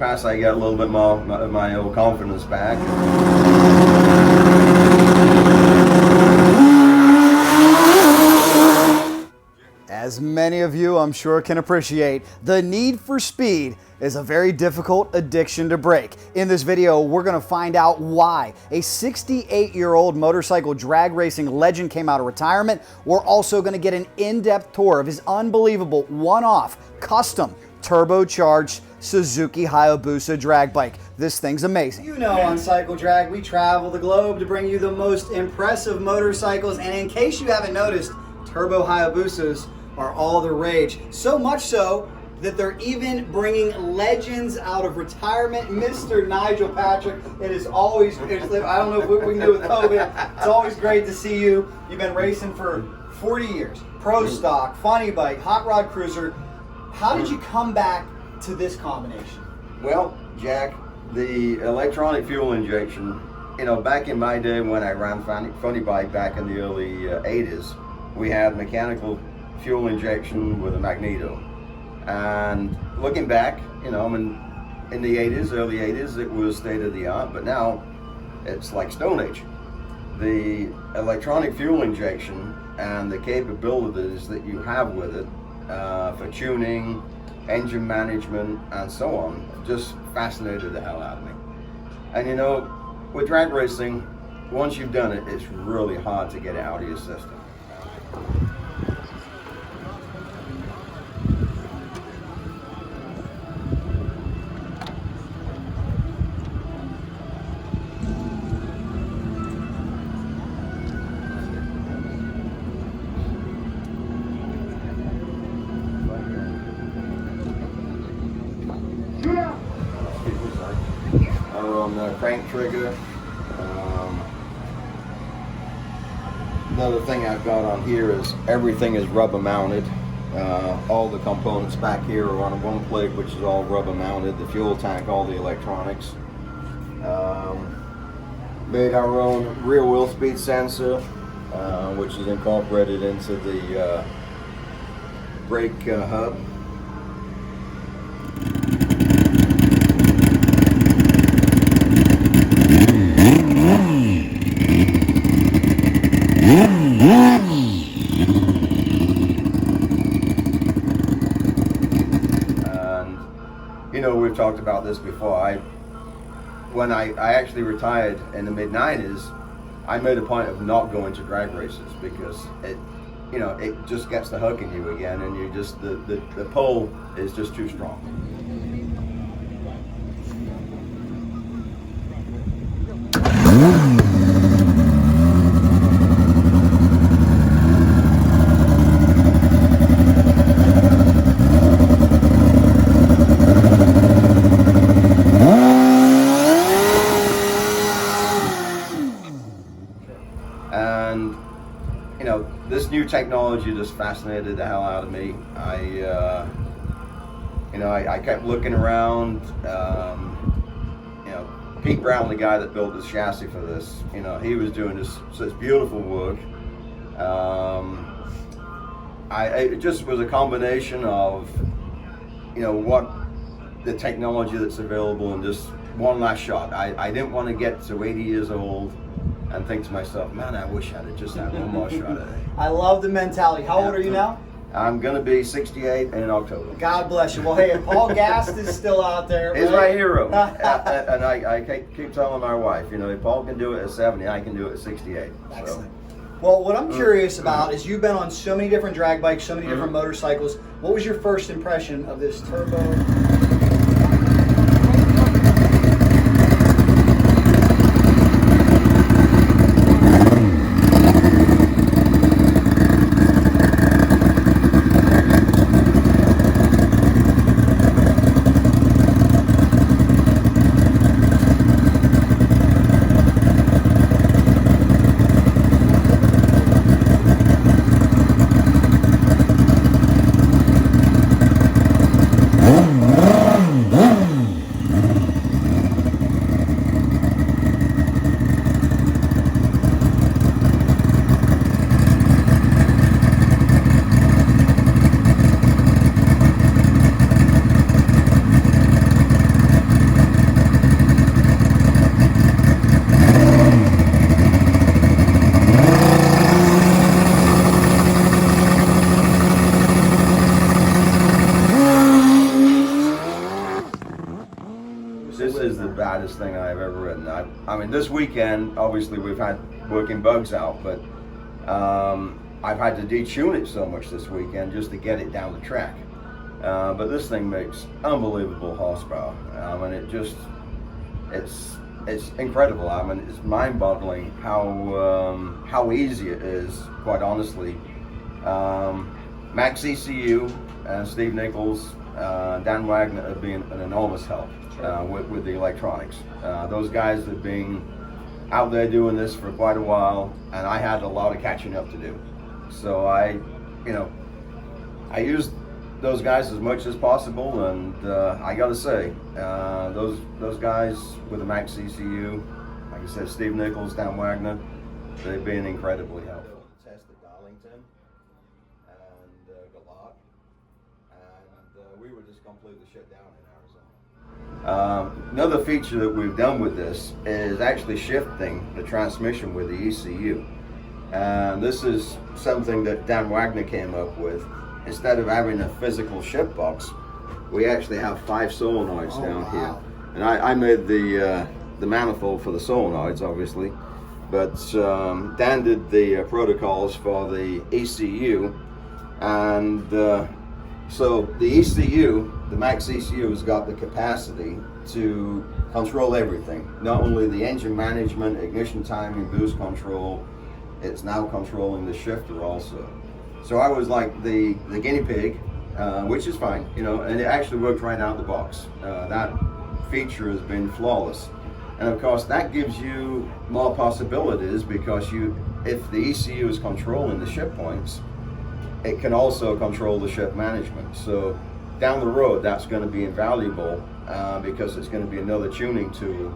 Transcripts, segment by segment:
pass, I get a little bit more of my old confidence back. As many of you, I'm sure, can appreciate, the need for speed is a very difficult addiction to break. In this video, we're going to find out why a 68-year-old motorcycle drag racing legend came out of retirement. We're also going to get an in-depth tour of his unbelievable one-off, custom, turbocharged Suzuki Hayabusa drag bike. This thing's amazing. You know, on Cycle Drag, we travel the globe to bring you the most impressive motorcycles, and in case you haven't noticed, Turbo Hayabusas are all the rage. So much so that they're even bringing legends out of retirement. Mr. Nigel Patrick, it is always, I don't know if we can do with COVID, it's always great to see you. You've been racing for 40 years. Pro stock, funny bike, hot rod cruiser. How did you come back to this combination? Well, Jack, the electronic fuel injection, you know, back in my day when I ran funny bike back in the early 80s, we had mechanical fuel injection with a magneto. And looking back, you know, in the 80s, early 80s, it was state of the art, but now it's like Stone Age. The electronic fuel injection and the capabilities that you have with it for tuning, engine management, and so on, just fascinated the hell out of me. And you know, with drag racing, once you've done it, it's really hard to get it out of your system. On the crank trigger. Another thing I've got on here is everything is rubber mounted. All the components back here are on one plate, which is all rubber mounted. The fuel tank, all the electronics. Made our own rear wheel speed sensor, which is incorporated into the brake hub. You know, we've talked about this before. When I actually retired in the mid-90s, I made a point of not going to drag races because it, you know, it just gets the hook in you again, and you just the pull is just too strong. And you know, this new technology just fascinated the hell out of me. I kept looking around. You know, Pete Brown, the guy that built this chassis for this, you know, he was doing such beautiful work. It just was a combination of, you know, what the technology that's available and just one last shot. I didn't want to get to 80 years old and think to myself, man, I wish I'd have just had one more shot at it. I love the mentality. How old are you now? I'm going to be 68 in October. God bless you. Well, hey, if Paul Gast is still out there. He's my hero. And I keep telling my wife, you know, if Paul can do it at 70, I can do it at 68. Excellent. Well, what I'm curious about is you've been on so many different drag bikes, so many different motorcycles. What was your first impression of this turbo? baddest thing I've ever ridden. I mean, this weekend, obviously we've had working bugs out, but I've had to detune it so much this weekend just to get it down the track. But this thing makes unbelievable horsepower. It's incredible. I mean, it's mind-boggling how easy it is, quite honestly. Maxx ECU and Steve Nichols, Dan Wagner have been an enormous help with the electronics. Those guys have been out there doing this for quite a while, and I had a lot of catching up to do. So I used those guys as much as possible, and I got to say, those guys with the Maxx ECU, like I said, Steve Nichols, Dan Wagner, they've been incredibly helpful. Test at Darlington and Galat, and we were just completely shut down in Arizona. Another feature that we've done with this is actually shifting the transmission with the ECU. And this is something that Dan Wagner came up with. Instead of having a physical shift box, we actually have 5 solenoids down here. And I made the manifold for the solenoids, obviously, but Dan did the protocols for the ECU, and so the ECU, the Maxx ECU, has got the capacity to control everything. Not only the engine management, ignition timing, boost control, it's now controlling the shifter also. So I was like the guinea pig, which is fine, and it actually worked right out of the box. That feature has been flawless. And of course that gives you more possibilities, because if the ECU is controlling the shift points, it can also control the shift management. So down the road, that's going to be invaluable, because it's going to be another tuning tool,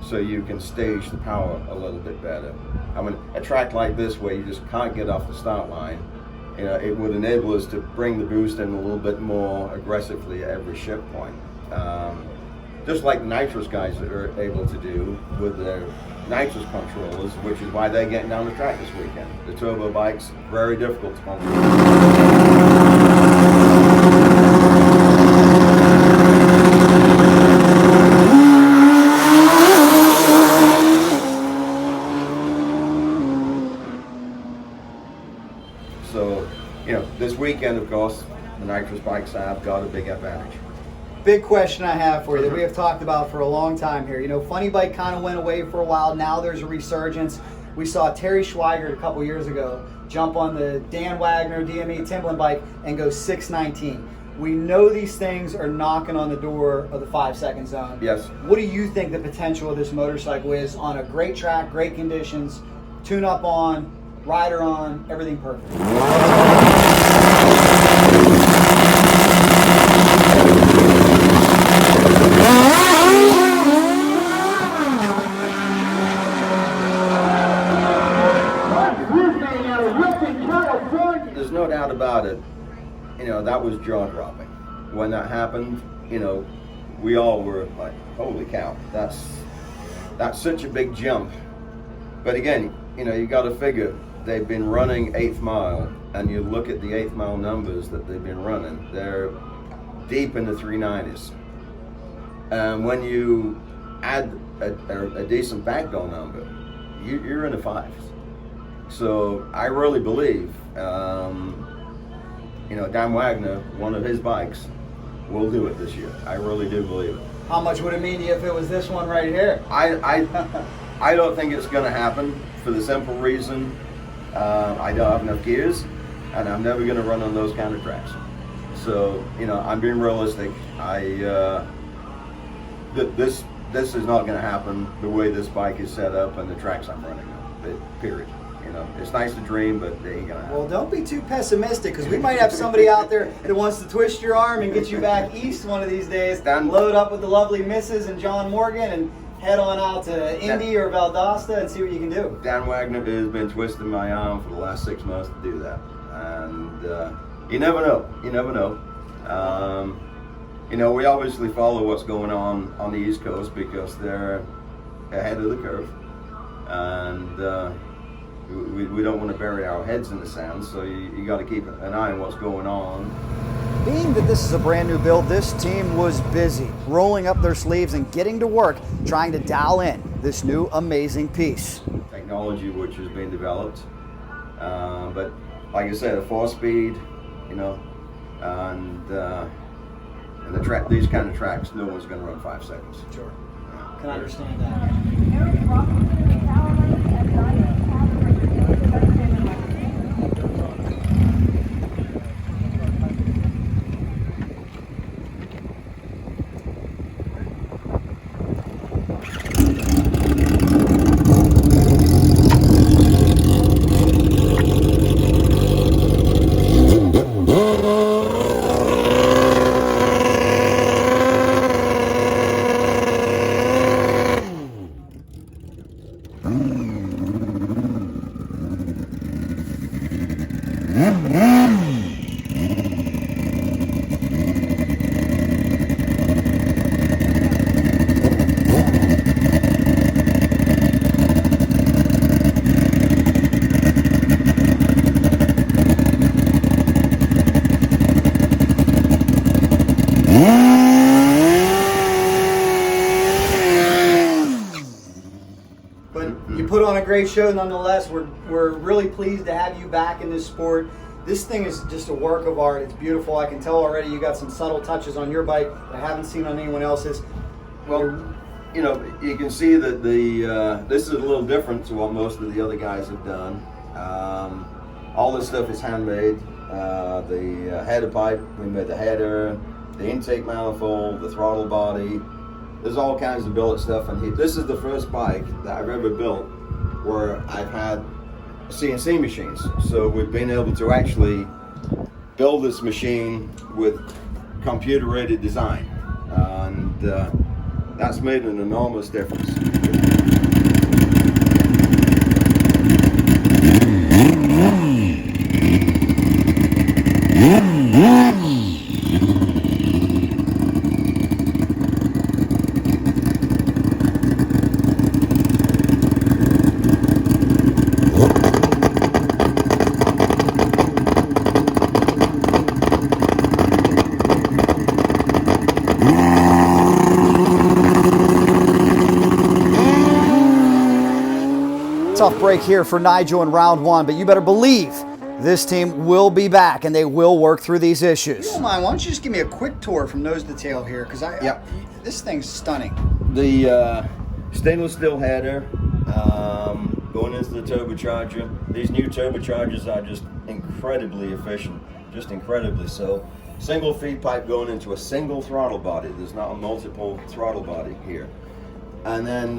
so you can stage the power a little bit better. I mean, a track like this where you just can't get off the start line, it would enable us to bring the boost in a little bit more aggressively at every shift point. Just like the nitrous guys are able to do with their nitrous controllers, which is why they're getting down the track this weekend. The turbo bikes, very difficult to control. So, this weekend, of course, the nitrous bikes have got a big advantage. Big question I have for you that we have talked about for a long time here. Funny bike kind of went away for a while. Now there's a resurgence. We saw Terry Schweigert a couple years ago jump on the Dan Wagner DME Timberland bike and go 619. We know these things are knocking on the door of the 5-second zone. Yes. What do you think the potential of this motorcycle is on a great track, great conditions, tune up on, rider on, everything perfect? There's no doubt about it. That was jaw-dropping. When that happened, we all were like, holy cow, that's such a big jump. But again, you got to figure they've been running 8th mile, and you look at the 8th mile numbers that they've been running, they're deep in the 390s. And when you add a decent backdoor number, you're in the 5s. So I really believe, Dan Wagner, one of his bikes, will do it this year. I really do believe it. How much would it mean to you if it was this one right here? I don't think it's going to happen, for the simple reason I don't have enough gears, and I'm never going to run on those kind of tracks. So I'm being realistic. This is not going to happen the way this bike is set up and the tracks I'm running on. Period. It's nice to dream, but they ain't gonna happen. Well, don't be too pessimistic, because we might have somebody out there that wants to twist your arm and get you back east one of these days. Load up with the lovely Mrs. and John Morgan and head on out to Indy or Valdosta and see what you can do. Dan Wagner has been twisting my arm for the last 6 months to do that, and you never know. You never know. We obviously follow what's going on the East Coast, because they're ahead of the curve, and we don't want to bury our heads in the sand, so you got to keep an eye on what's going on Being that this is a brand new build, this team was busy rolling up their sleeves and getting to work trying to dial in this new amazing piece. Technology which is being developed, but like I said, a 4-speed, you know, and the track, these kind of tracks, no one's going to run 5 seconds. Sure. Can I understand that? You put on a great show nonetheless. We're really pleased to have you back in this sport. This thing is just a work of art. It's beautiful. I can tell already you got some subtle touches on your bike that I haven't seen on anyone else's. Well, you know, you can see that this is a little different to what most of the other guys have done. All this stuff is handmade. The header pipe, we made the header, the intake manifold, the throttle body. There's all kinds of billet stuff in here. This is the first bike that I've ever built where I've had CNC machines. So we've been able to actually build this machine with computer-aided design. And that's made an enormous difference. Tough break here for Nigel in round one, but you better believe this team will be back and they will work through these issues. If you don't mind, why don't you just give me a quick tour from nose to tail here, because this thing's stunning. The stainless steel header going into the turbocharger. These new turbochargers are just incredibly efficient, just incredibly so. Single feed pipe going into a single throttle body. There's not a multiple throttle body here. And then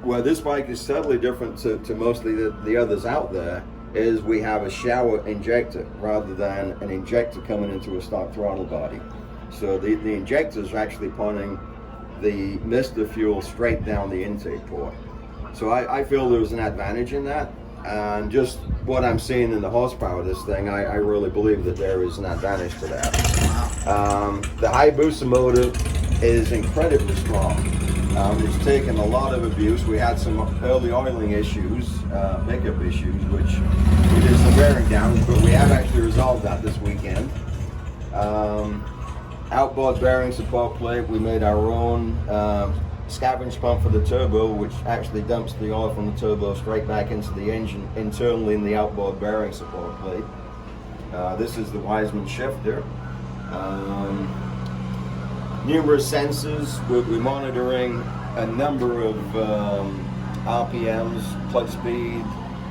where this bike is totally different to mostly the others out there is we have a shower injector rather than an injector coming into a stock throttle body. So the injector is actually pointing the mister fuel straight down the intake port. So I feel there's an advantage in that. And just what I'm seeing in the horsepower of this thing, I really believe that there is an advantage to that. The Hayabusa motor is incredibly strong. It's taken a lot of abuse. We had some early oiling issues, makeup issues, which we did some bearing damage, but we have actually resolved that this weekend. Outboard bearing support plate, we made our own scavenge pump for the turbo, which actually dumps the oil from the turbo straight back into the engine internally in the outboard bearing support plate. This is the Wiseman shifter. Numerous sensors. We're monitoring a number of RPMs, clutch speed,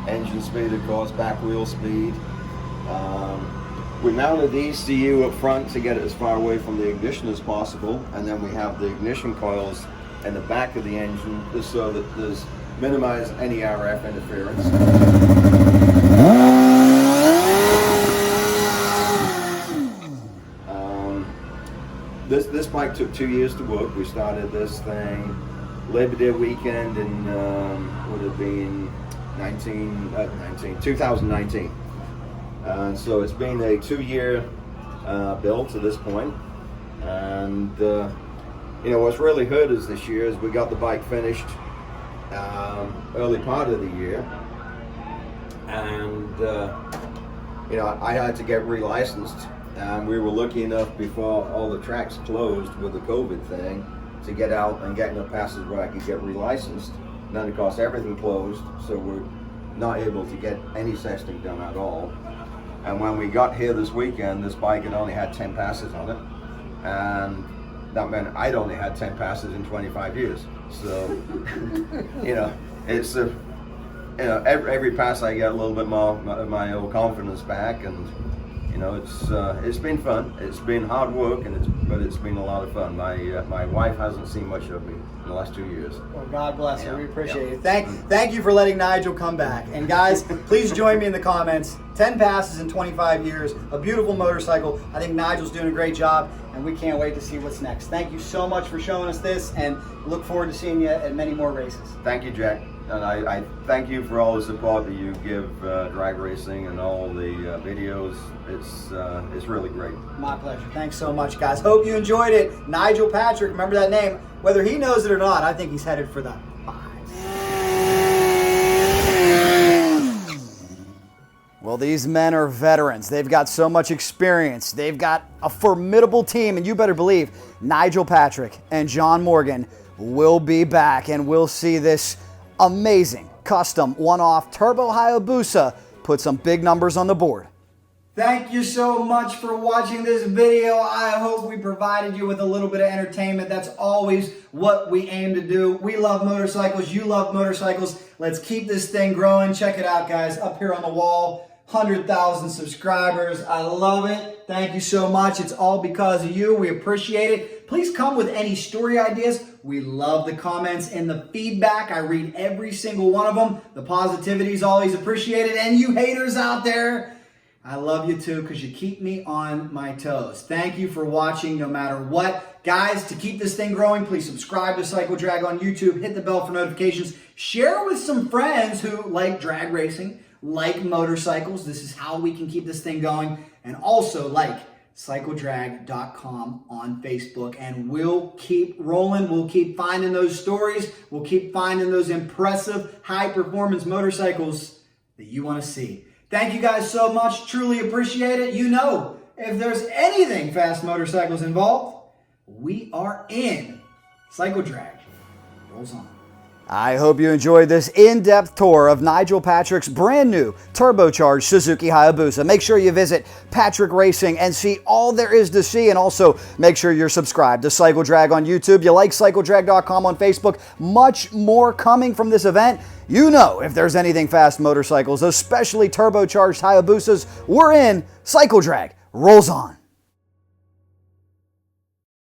engine speed, of course, back wheel speed. We mounted the ECU up front to get it as far away from the ignition as possible, and then we have the ignition coils in the back of the engine just so that there's minimize any RF interference. This bike took 2 years to work. We started this thing Labor Day weekend in would have been 2019. So it's been a 2-year build to this point. And you know, what's really hurt us this year is we got the bike finished early part of the year, and you know, I had to get relicensed And we were lucky enough before all the tracks closed with the COVID thing to get out and get enough passes where I could get relicensed. And then of course everything closed, so we're not able to get any testing done at all. And when we got here this weekend, this bike had only had 10 passes on it. And that meant I'd only had 10 passes in 25 years. So, you know, it's every pass I get a little bit more of my old confidence back, and you know, it's been fun. It's been hard work, but it's been a lot of fun. My wife hasn't seen much of me in the last 2 years. Well, God bless her. Yeah. We appreciate Yeah. it. Thank you for letting Nigel come back. And guys, please join me in the comments. 10 passes in 25 years, a beautiful motorcycle. I think Nigel's doing a great job, and we can't wait to see what's next. Thank you so much for showing us this, and look forward to seeing you at many more races. Thank you, Jack. And I thank you for all the support that you give drag racing and all the videos. It's really great. My pleasure. Thanks so much, guys. Hope you enjoyed it. Nigel Patrick, remember that name. Whether he knows it or not, I think he's headed for the 5. Well, these men are veterans. They've got so much experience. They've got a formidable team, and you better believe Nigel Patrick and John Morgan will be back, and we'll see this amazing custom one-off Turbo Hayabusa put some big numbers on the board. Thank you so much for watching this video. I hope we provided you with a little bit of entertainment. That's always what we aim to do. We love motorcycles. You love motorcycles. Let's keep this thing growing. Check it out, guys. Up here on the wall, 100,000 subscribers. I love it. Thank you so much. It's all because of you. We appreciate it. Please come with any story ideas. We love the comments and the feedback. I read every single one of them. The positivity is always appreciated. And you haters out there, I love you too, because you keep me on my toes. Thank you for watching no matter what. Guys, to keep this thing growing, please subscribe to Cycle Drag on YouTube. Hit the bell for notifications. Share with some friends who like drag racing, like motorcycles. This is how we can keep this thing going. And also like cycledrag.com on Facebook. And we'll keep rolling. We'll keep finding those stories. We'll keep finding those impressive high-performance motorcycles that you want to see. Thank you guys so much. Truly appreciate it. You know, if there's anything fast motorcycles involved, we are in. Cycle Drag rolls on. I hope you enjoyed this in-depth tour of Nigel Patrick's brand new turbocharged Suzuki Hayabusa. Make sure you visit Patrick Racing and see all there is to see, and also make sure you're subscribed to Cycle Drag on YouTube. You like cycledrag.com on Facebook. Much more coming from this event. You know, if there's anything fast motorcycles, especially turbocharged Hayabusas, we're in. Cycle Drag rolls on.